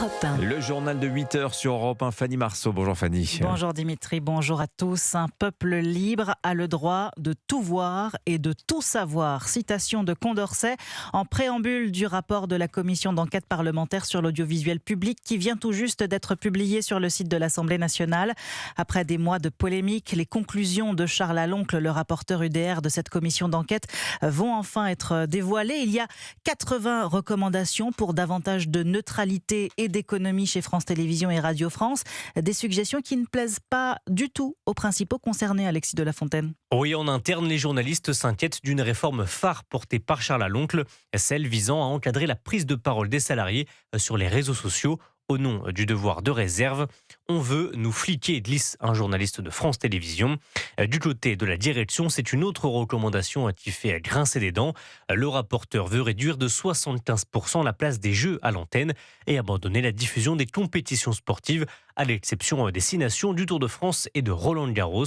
Europe 1. Le journal de 8h sur Europe 1, Fanny Marceau. Bonjour Fanny. Bonjour Dimitri, bonjour à tous. Un peuple libre a le droit de tout voir et de tout savoir. Citation de Condorcet en préambule du rapport de la commission d'enquête parlementaire sur l'audiovisuel public qui vient tout juste d'être publié sur le site de l'Assemblée nationale. Après des mois de polémique, les conclusions de Charles Aloncle, le rapporteur UDR de cette commission d'enquête, vont enfin être dévoilées. Il y a 80 recommandations pour davantage de neutralité et d'économie chez France Télévisions et Radio France. Des suggestions qui ne plaisent pas du tout aux principaux concernés, Alexis de la Fontaine. Oui, en interne, les journalistes s'inquiètent d'une réforme phare portée par Charles Aloncle, celle visant à encadrer la prise de parole des salariés sur les réseaux sociaux. Au nom du devoir de réserve, on veut nous fliquer, glisse un journaliste de France Télévisions. Du côté de la direction, c'est une autre recommandation qui fait grincer des dents. Le rapporteur veut réduire de 75% la place des jeux à l'antenne et abandonner la diffusion des compétitions sportives, à l'exception des 6 nations du Tour de France et de Roland-Garros.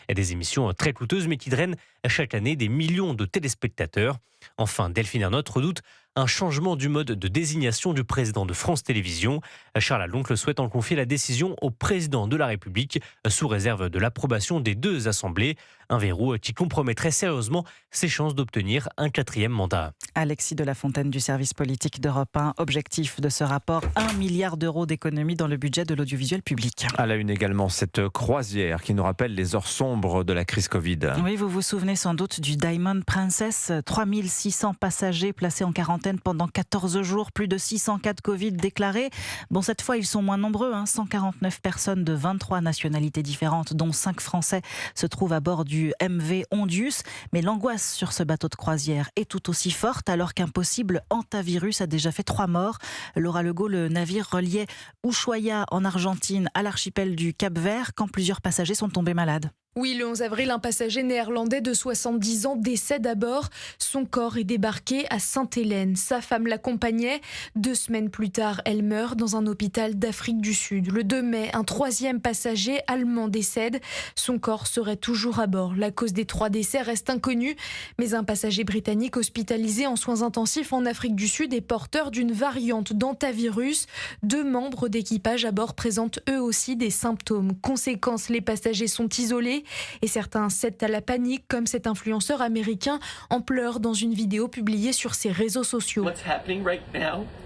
Des émissions très coûteuses mais qui drainent chaque année des millions de téléspectateurs. Enfin, Delphine Ernotte redoute un changement du mode de désignation du président de France Télévisions. Charles Aloncle souhaite en confier la décision au président de la République sous réserve de l'approbation des 2 assemblées. Un verrou qui compromettrait sérieusement ses chances d'obtenir un 4e mandat. Alexis de la Fontaine du service politique d'Europe 1. Objectif de ce rapport, 1 milliard d'euros d'économies dans le budget de l'audiovisuel public. À la une également, cette croisière qui nous rappelle les heures sombres de la crise Covid. Oui, vous vous souvenez sans doute du Diamond Princess. 3600 passagers placés en quarantaine pendant 14 jours, plus de 600 cas de Covid déclarés. Bon, cette fois, ils sont moins nombreux. 149 personnes de 23 nationalités différentes, dont 5 Français, se trouvent à bord du MV Ondius. Mais l'angoisse sur ce bateau de croisière est tout aussi forte alors qu'un possible hantavirus a déjà fait 3 morts. Laura Legault, le navire reliait Ushuaia en Argentine à l'archipel du Cap-Vert quand plusieurs passagers sont tombés malades. Oui, le 11 avril, un passager néerlandais de 70 ans décède à bord. Son corps est débarqué à Sainte-Hélène. Sa femme l'accompagnait. 2 semaines plus tard, elle meurt dans un hôpital d'Afrique du Sud. Le 2 mai, un 3e passager allemand décède. Son corps serait toujours à bord. La cause des 3 décès reste inconnue. Mais un passager britannique hospitalisé en soins intensifs en Afrique du Sud est porteur d'une variante d'hantavirus. 2 membres d'équipage à bord présentent eux aussi des symptômes. Conséquence, les passagers sont isolés. Et certains cèdent à la panique, comme cet influenceur américain en pleurs dans une vidéo publiée sur ses réseaux sociaux.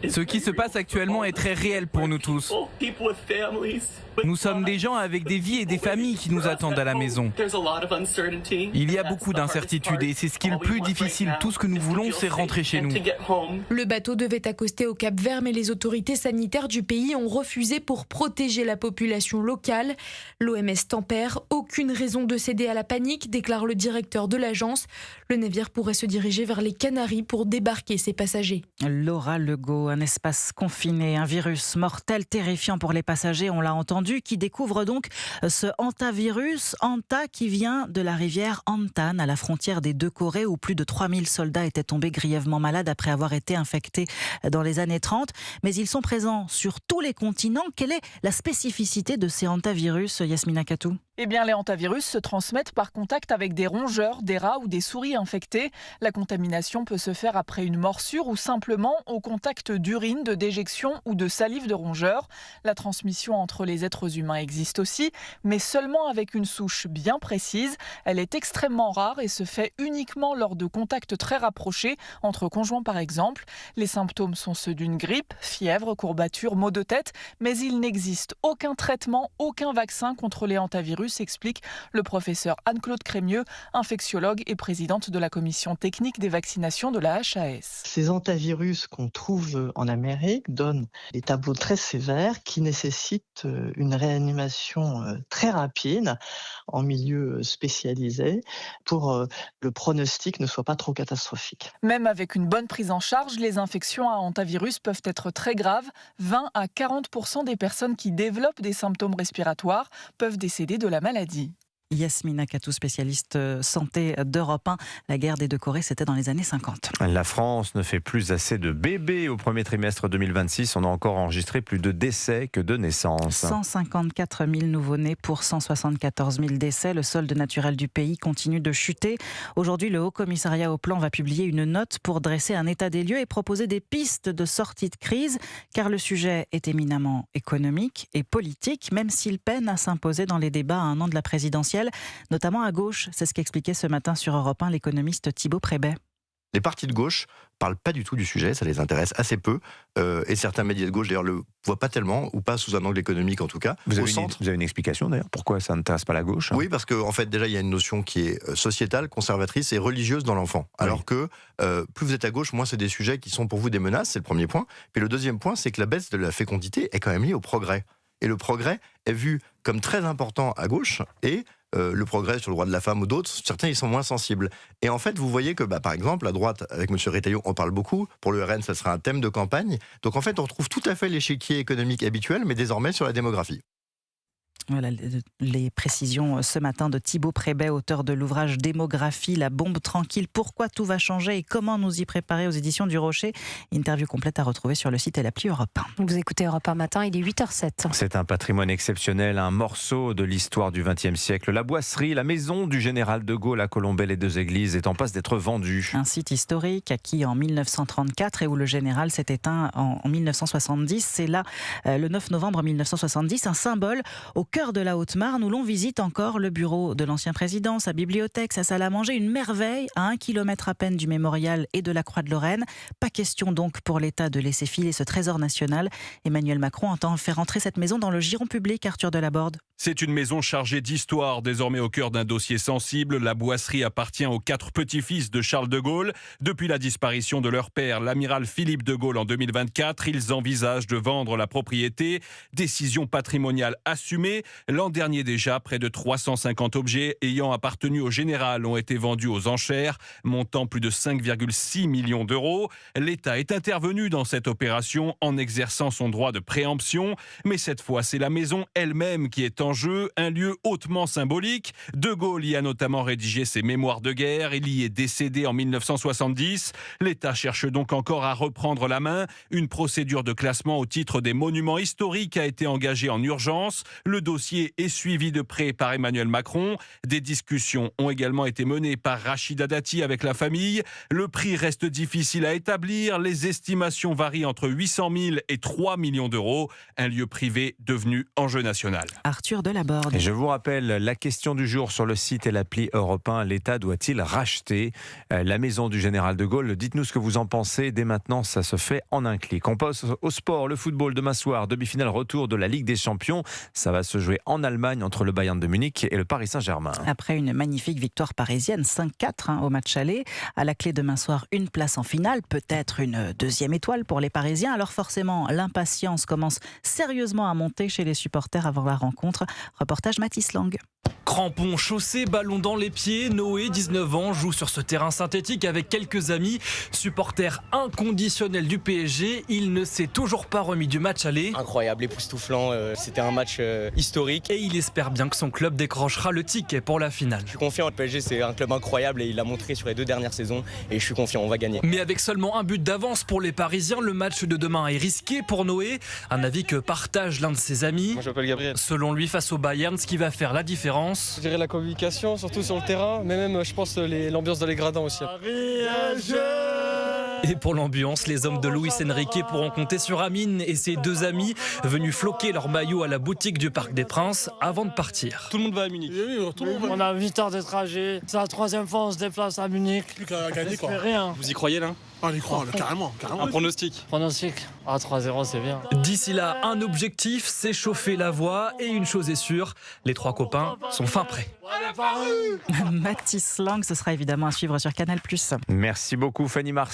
Ce qui se passe actuellement est très réel pour nous tous. Nous sommes des gens avec des vies et des familles qui nous attendent à la maison. Il y a beaucoup d'incertitudes et c'est ce qui est le plus difficile. Tout ce que nous voulons, c'est rentrer chez nous. Le bateau devait accoster au Cap-Vert, mais les autorités sanitaires du pays ont refusé pour protéger la population locale. L'OMS tempère, aucune raison de céder à la panique, déclare le directeur de l'agence. Le navire pourrait se diriger vers les Canaries pour débarquer ses passagers. Laura Legault, un espace confiné, un virus mortel terrifiant pour les passagers, on l'a entendu, qui découvre donc ce hantavirus. Hanta qui vient de la rivière Antan, à la frontière des 2 Corées, où plus de 3000 soldats étaient tombés grièvement malades après avoir été infectés dans les années 30. Mais ils sont présents sur tous les continents. Quelle est la spécificité de ces hantavirus, Yasmina Katou ? Eh bien, les hantavirus se transmettent par contact avec des rongeurs, des rats ou des souris infectés. La contamination peut se faire après une morsure ou simplement au contact d'urine, de déjection ou de salive de rongeurs. La transmission entre les êtres humains existe aussi, mais seulement avec une souche bien précise. Elle est extrêmement rare et se fait uniquement lors de contacts très rapprochés, entre conjoints par exemple. Les symptômes sont ceux d'une grippe, fièvre, courbatures, maux de tête, mais il n'existe aucun traitement, aucun vaccin contre les hantavirus, explique le professeur Anne-Claude Crémieux, infectiologue et présidente de la commission technique des vaccinations de la HAS. Ces hantavirus qu'on trouve en Amérique donnent des tableaux très sévères qui nécessitent une réanimation très rapide en milieu spécialisé pour le pronostic ne soit pas trop catastrophique. Même avec une bonne prise en charge, les infections à hantavirus peuvent être très graves. 20 à 40% des personnes qui développent des symptômes respiratoires peuvent décéder de la maladie. Yasmina Katou, spécialiste santé d'Europe 1. La guerre des deux Corées, c'était dans les années 50. La France ne fait plus assez de bébés au premier trimestre 2026. On a encore enregistré plus de décès que de naissances. 154 000 nouveau-nés pour 174 000 décès. Le solde naturel du pays continue de chuter. Aujourd'hui, le Haut Commissariat au Plan va publier une note pour dresser un état des lieux et proposer des pistes de sortie de crise, car le sujet est éminemment économique et politique, même s'il peine à s'imposer dans les débats à un an de la présidentielle, notamment à gauche. C'est ce qu'expliquait ce matin sur Europe 1 l'économiste Thibaut Prébet. Les partis de gauche parlent pas du tout du sujet, ça les intéresse assez peu. Et certains médias de gauche, d'ailleurs, le voient pas tellement, ou pas sous un angle économique en tout cas. Vous avez une explication d'ailleurs pourquoi ça n'intéresse pas la gauche? Oui, parce qu'en fait, déjà, il y a une notion qui est sociétale, conservatrice et religieuse dans l'enfant. Alors que plus vous êtes à gauche, moins c'est des sujets qui sont pour vous des menaces, c'est le premier point. Puis le deuxième point, c'est que la baisse de la fécondité est quand même liée au progrès. Et le progrès est vu comme très important à gauche, et le progrès sur le droit de la femme ou d'autres, certains y sont moins sensibles. Et en fait, vous voyez que, par exemple, à droite, avec M. Retailleau, on parle beaucoup. Pour le RN, ça sera un thème de campagne. Donc en fait, on retrouve tout à fait l'échiquier économique habituel, mais désormais sur la démographie. Voilà les précisions ce matin de Thibaut Prébet, auteur de l'ouvrage Démographie, la bombe tranquille, pourquoi tout va changer et comment nous y préparer aux éditions du Rocher. Interview complète à retrouver sur le site et l'appli Europe 1. Vous écoutez Europe 1 matin, il est 8h07. C'est un patrimoine exceptionnel, un morceau de l'histoire du XXe siècle. La boisserie, la maison du général de Gaulle à Colombey-les-Deux-Églises est en passe d'être vendue. Un site historique acquis en 1934 et où le général s'est éteint en 1970. C'est là, le 9 novembre 1970, un symbole au cœur de la Haute-Marne où l'on visite encore le bureau de l'ancien président, sa bibliothèque, sa salle à manger, une merveille à 1 kilomètre à peine du mémorial et de la Croix de Lorraine. Pas question donc pour l'État de laisser filer ce trésor national. Emmanuel Macron entend faire entrer cette maison dans le giron public. Arthur Delaborde. C'est une maison chargée d'histoire, désormais au cœur d'un dossier sensible. La boisserie appartient aux 4 petits-fils de Charles de Gaulle. Depuis la disparition de leur père, l'amiral Philippe de Gaulle en 2024, ils envisagent de vendre la propriété. Décision patrimoniale assumée. L'an dernier déjà, près de 350 objets ayant appartenu au général ont été vendus aux enchères, montant plus de 5,6 millions d'euros. L'État est intervenu dans cette opération en exerçant son droit de préemption. Mais cette fois, c'est la maison elle-même qui est en jeu, un lieu hautement symbolique. De Gaulle y a notamment rédigé ses mémoires de guerre. Il y est décédé en 1970. L'État cherche donc encore à reprendre la main. Une procédure de classement au titre des monuments historiques a été engagée en urgence. Le dossier est suivi de près par Emmanuel Macron. Des discussions ont également été menées par Rachida Dati avec la famille. Le prix reste difficile à établir. Les estimations varient entre 800 000 et 3 millions d'euros. Un lieu privé devenu enjeu national. Arthur Delaborde. Et je vous rappelle la question du jour sur le site et l'appli Europe 1. L'État doit-il racheter la maison du général de Gaulle? Dites-nous ce que vous en pensez. Dès maintenant, ça se fait en un clic. On passe au sport, le football demain soir. Demi-finale retour de la Ligue des Champions. Ça va se jouer en Allemagne entre le Bayern de Munich et le Paris Saint-Germain. Après une magnifique victoire parisienne, 5-4 au match aller. À la clé demain soir, une place en finale, peut-être une deuxième étoile pour les Parisiens. Alors forcément, l'impatience commence sérieusement à monter chez les supporters avant la rencontre. Reportage Mathis Lang. Crampons, chaussés, ballon dans les pieds, Noé, 19 ans, joue sur ce terrain synthétique avec quelques amis. Supporter inconditionnel du PSG, il ne s'est toujours pas remis du match aller. Incroyable, époustouflant, c'était un match historique. Et il espère bien que son club décrochera le ticket pour la finale. Je suis confiant, le PSG c'est un club incroyable et il l'a montré sur les 2 dernières saisons et je suis confiant, on va gagner. Mais avec seulement un but d'avance pour les Parisiens, le match de demain est risqué pour Noé. Un avis que partage l'un de ses amis. Moi je m'appelle Gabriel. Selon lui, face au Bayern, ce qui va faire la différence. Je dirais la communication, surtout sur le terrain, mais même je pense l'ambiance dans les gradins aussi. Et pour l'ambiance, les hommes de Luis Enrique pourront compter sur Amine et ses 2 amis venus floquer leur maillot à la boutique du Parc des Princes avant de partir. Tout le monde va à Munich. On a 8 heures de trajet. C'est la 3e fois on se déplace à Munich. Plus qu'à gagner quoi. Rien. Vous y croyez là? On y croit, carrément. Un pronostic. 3-0, c'est bien. D'ici là, un objectif, s'échauffer la voix. Et une chose est sûre, les 3 copains sont fin prêts. Mathis Lang, ce sera évidemment à suivre sur Canal+. Merci beaucoup Fanny Mars.